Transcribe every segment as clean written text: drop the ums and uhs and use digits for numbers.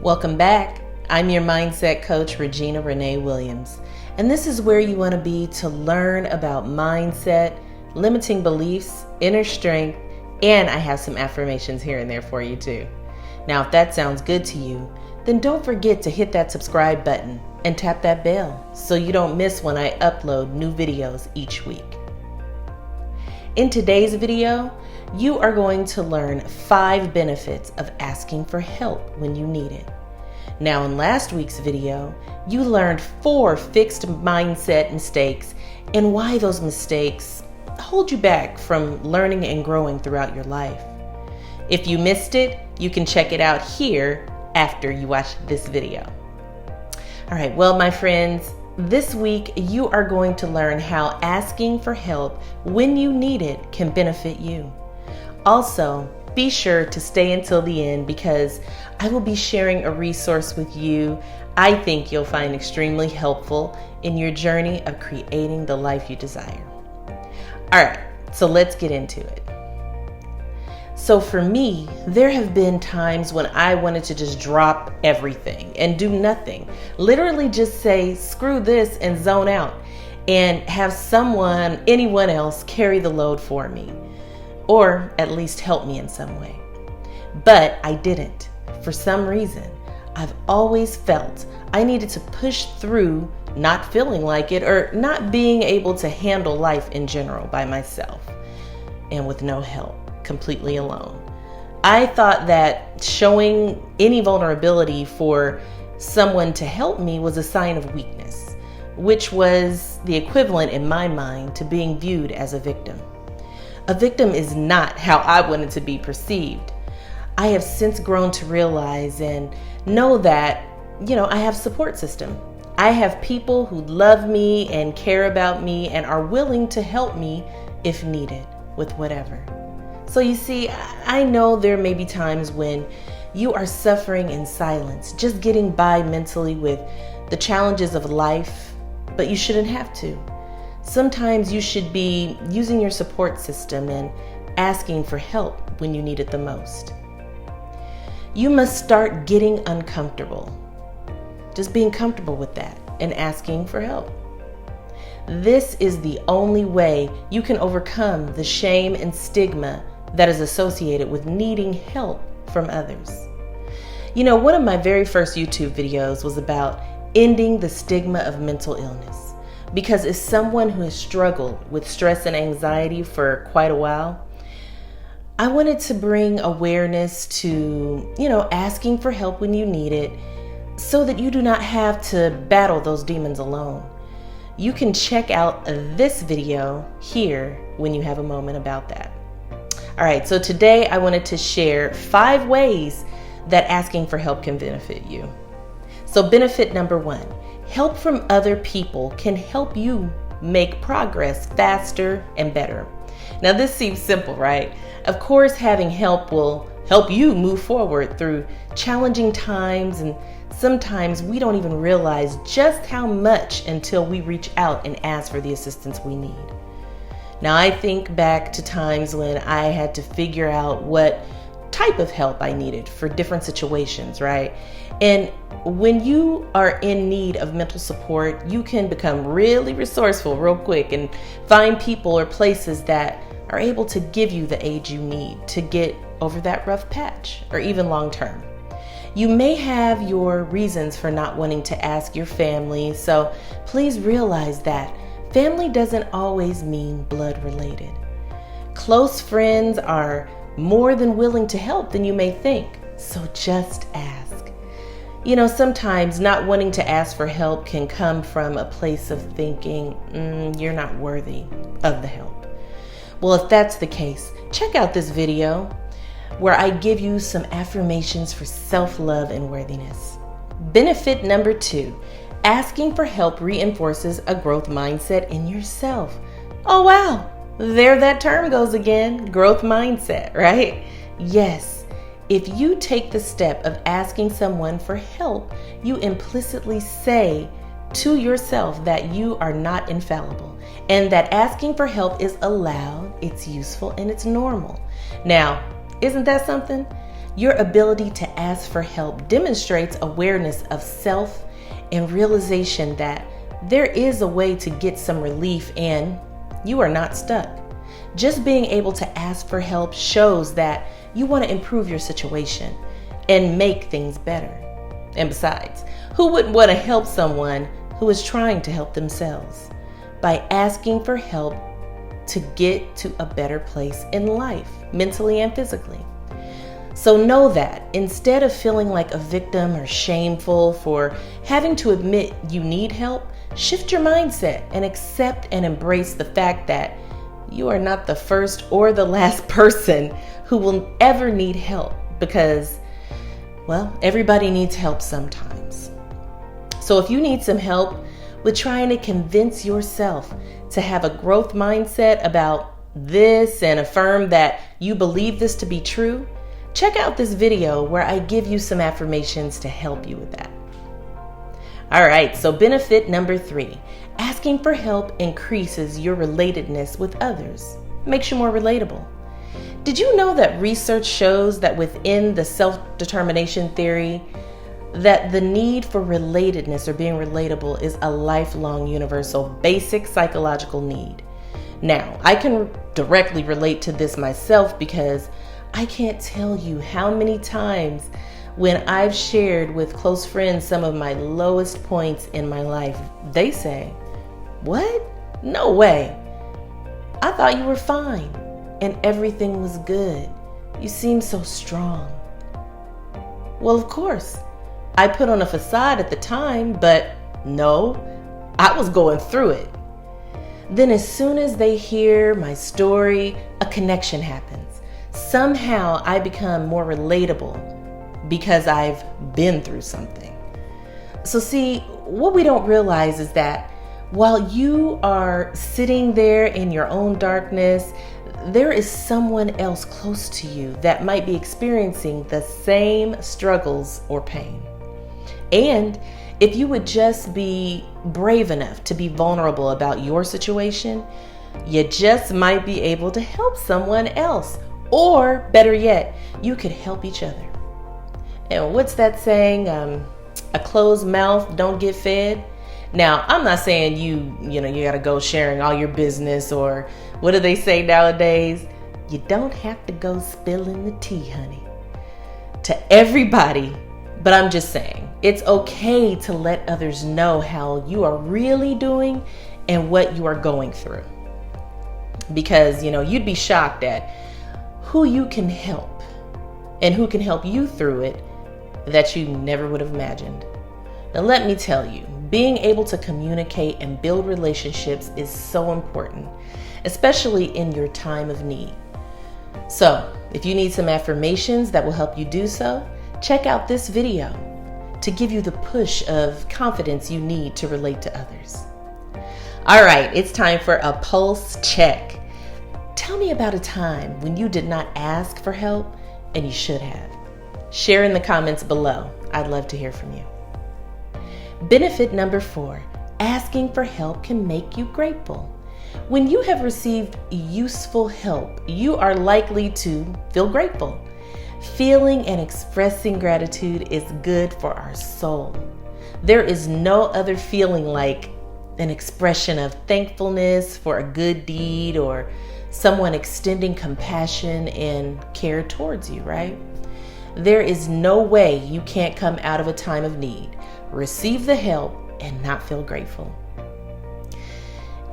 Welcome back. I'm your mindset coach, Regina Renee Williams, and this is where you want to be to learn about mindset, limiting beliefs, inner strength, and I have some affirmations here and there for you too. Now, if that sounds good to you, then don't forget to hit that subscribe button and tap that bell so you don't miss when I upload new videos each week. In today's video, you are going to learn 5 benefits of asking for help when you need it. Now, in last week's video, you learned 4 fixed mindset mistakes and why those mistakes hold you back from learning and growing throughout your life. If you missed it, you can check it out here after you watch this video. All right, well, my friends, this week you are going to learn how asking for help when you need it can benefit you. Also, be sure to stay until the end because I will be sharing a resource with you I think you'll find extremely helpful in your journey of creating the life you desire. All right, so let's get into it. So for me, there have been times when I wanted to just drop everything and do nothing. Literally just say, screw this and zone out and have anyone else carry the load for me, or at least help me in some way. But I didn't. For some reason, I've always felt I needed to push through not feeling like it or not being able to handle life in general by myself and with no help. Completely alone. I thought that showing any vulnerability for someone to help me was a sign of weakness, which was the equivalent in my mind to being viewed as a victim. A victim is not how I wanted to be perceived. I have since grown to realize and know that, I have a support system. I have people who love me and care about me and are willing to help me if needed with whatever. So you see, I know there may be times when you are suffering in silence, just getting by mentally with the challenges of life, but you shouldn't have to. Sometimes you should be using your support system and asking for help when you need it the most. You must start getting uncomfortable, just being comfortable with that and asking for help. This is the only way you can overcome the shame and stigma that is associated with needing help from others. One of my very first YouTube videos was about ending the stigma of mental illness, because as someone who has struggled with stress and anxiety for quite a while, I wanted to bring awareness to, asking for help when you need it so that you do not have to battle those demons alone. You can check out this video here when you have a moment about that. All right, so today I wanted to share 5 ways that asking for help can benefit you. So benefit number 1, help from other people can help you make progress faster and better. Now this seems simple, right? Of course, having help will help you move forward through challenging times, and sometimes we don't even realize just how much until we reach out and ask for the assistance we need. Now, I think back to times when I had to figure out what type of help I needed for different situations, right? And when you are in need of mental support, you can become really resourceful real quick and find people or places that are able to give you the aid you need to get over that rough patch or even long term. You may have your reasons for not wanting to ask your family, so please realize that family doesn't always mean blood related. Close friends are more than willing to help than you may think, so just ask. Sometimes not wanting to ask for help can come from a place of thinking, you're not worthy of the help. Well, if that's the case, check out this video where I give you some affirmations for self-love and worthiness. Benefit number 2. Asking for help reinforces a growth mindset in yourself. Oh, wow. There that term goes again. Growth mindset, right? Yes. If you take the step of asking someone for help, you implicitly say to yourself that you are not infallible and that asking for help is allowed, it's useful, and it's normal. Now, isn't that something? Your ability to ask for help demonstrates awareness of self and realization that there is a way to get some relief and you are not stuck. Just being able to ask for help shows that you want to improve your situation and make things better. And besides, who wouldn't want to help someone who is trying to help themselves by asking for help to get to a better place in life, mentally and physically? So know that instead of feeling like a victim or shameful for having to admit you need help, shift your mindset and accept and embrace the fact that you are not the first or the last person who will ever need help because, well, everybody needs help sometimes. So if you need some help with trying to convince yourself to have a growth mindset about this and affirm that you believe this to be true, check out this video where I give you some affirmations to help you with that. All right, so benefit number 3, asking for help increases your relatedness with others, makes you more relatable. Did you know that research shows that within the self-determination theory, that the need for relatedness or being relatable is a lifelong, universal, basic psychological need? Now, I can directly relate to this myself because I can't tell you how many times when I've shared with close friends some of my lowest points in my life, they say, "What? No way. I thought you were fine and everything was good. You seem so strong." Well, of course, I put on a facade at the time, but no, I was going through it. Then as soon as they hear my story, a connection happens. Somehow I become more relatable because I've been through something. So see, what we don't realize is that while you are sitting there in your own darkness, there is someone else close to you that might be experiencing the same struggles or pain. And if you would just be brave enough to be vulnerable about your situation, you just might be able to help someone else. Or better yet, you could help each other. And what's that saying? A closed mouth don't get fed. Now, I'm not saying you got to go sharing all your business, or what do they say nowadays? You don't have to go spilling the tea, honey, to everybody. But I'm just saying, it's okay to let others know how you are really doing and what you are going through. Because, you'd be shocked at who you can help and who can help you through it that you never would have imagined. Now, let me tell you, being able to communicate and build relationships is so important, especially in your time of need. So, if you need some affirmations that will help you do so, check out this video to give you the push of confidence you need to relate to others. All right, it's time for a pulse check. Tell me about a time when you did not ask for help and you should have. Share in the comments below. I'd love to hear from you. Benefit number 4, asking for help can make you grateful. When you have received useful help, you are likely to feel grateful. Feeling and expressing gratitude is good for our soul. There is no other feeling like an expression of thankfulness for a good deed or someone extending compassion and care towards you, right? There is no way you can't come out of a time of need, receive the help, and not feel grateful.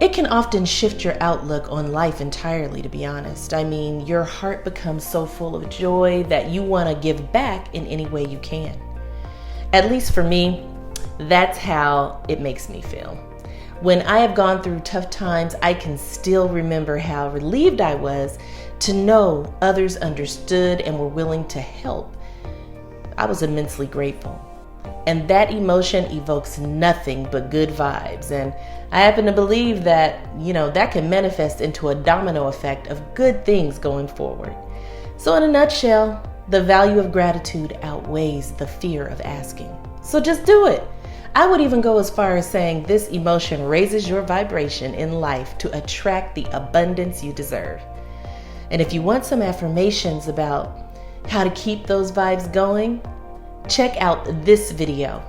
It can often shift your outlook on life entirely, to be honest. I mean, your heart becomes so full of joy that you want to give back in any way you can. At least for me, that's how it makes me feel. When I have gone through tough times, I can still remember how relieved I was to know others understood and were willing to help. I was immensely grateful. And that emotion evokes nothing but good vibes. And I happen to believe that, that can manifest into a domino effect of good things going forward. So in a nutshell, the value of gratitude outweighs the fear of asking. So just do it. I would even go as far as saying this emotion raises your vibration in life to attract the abundance you deserve. And if you want some affirmations about, how to keep those vibes going, check out this video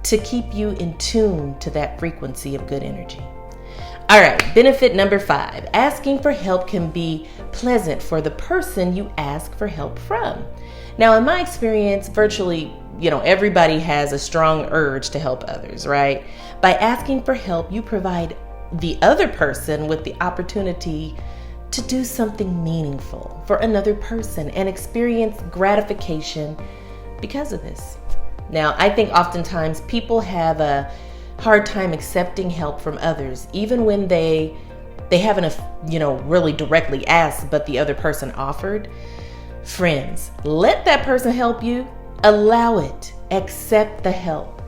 to keep you in tune to that frequency of good energy. All right, benefit number 5, asking for help can be pleasant for the person you ask for help from. Now, in my experience, virtually, everybody has a strong urge to help others, right? By asking for help, you provide the other person with the opportunity to do something meaningful for another person and experience gratification because of this. Now, I think oftentimes people have a hard time accepting help from others, even when they haven't, really directly asked, but the other person offered. Friends, let that person help you. Allow it. Accept the help.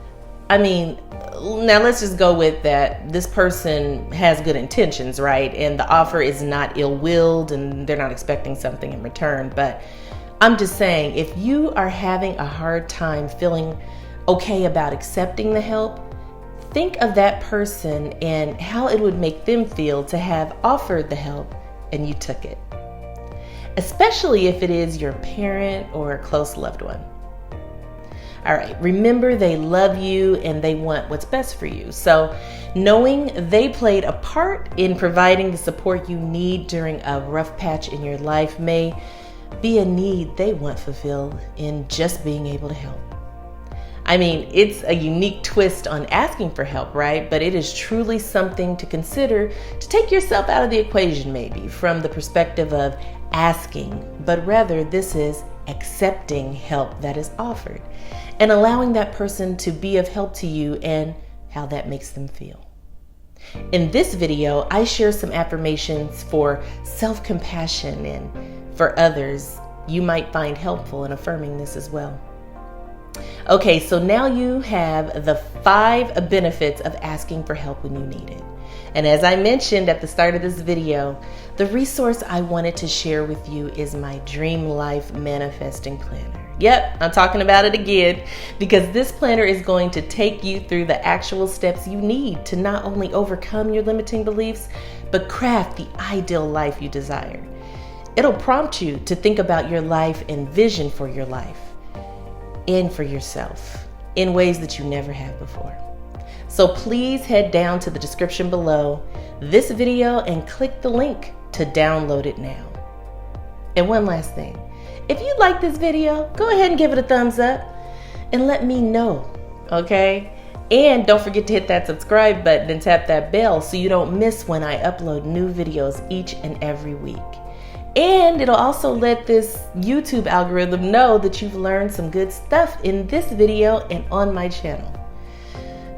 Now let's just go with that. This person has good intentions, right? And the offer is not ill-willed and they're not expecting something in return. But I'm just saying, if you are having a hard time feeling okay about accepting the help, think of that person and how it would make them feel to have offered the help and you took it. Especially if it is your parent or a close loved one. All right, remember they love you and they want what's best for you. So knowing they played a part in providing the support you need during a rough patch in your life may be a need they want fulfilled in just being able to help. It's a unique twist on asking for help, right? But it is truly something to consider to take yourself out of the equation, maybe from the perspective of asking, but rather this is accepting help that is offered and allowing that person to be of help to you and how that makes them feel. In this video, I share some affirmations for self-compassion and for others you might find helpful in affirming this as well. Okay, so now you have the 5 benefits of asking for help when you need it. And as I mentioned at the start of this video, the resource I wanted to share with you is my Dream Life Manifesting Planner. Yep, I'm talking about it again because this planner is going to take you through the actual steps you need to not only overcome your limiting beliefs, but craft the ideal life you desire. It'll prompt you to think about your life and vision for your life and for yourself in ways that you never have before. So please head down to the description below this video and click the link to download it now. And one last thing, if you like this video, go ahead and give it a thumbs up and let me know, okay? And don't forget to hit that subscribe button and tap that bell so you don't miss when I upload new videos each and every week. And it'll also let this YouTube algorithm know that you've learned some good stuff in this video and on my channel.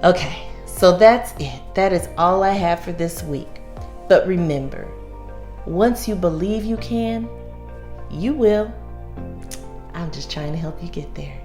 Okay, so that's it. That is all I have for this week. But remember, once you believe you can, you will. I'm just trying to help you get there.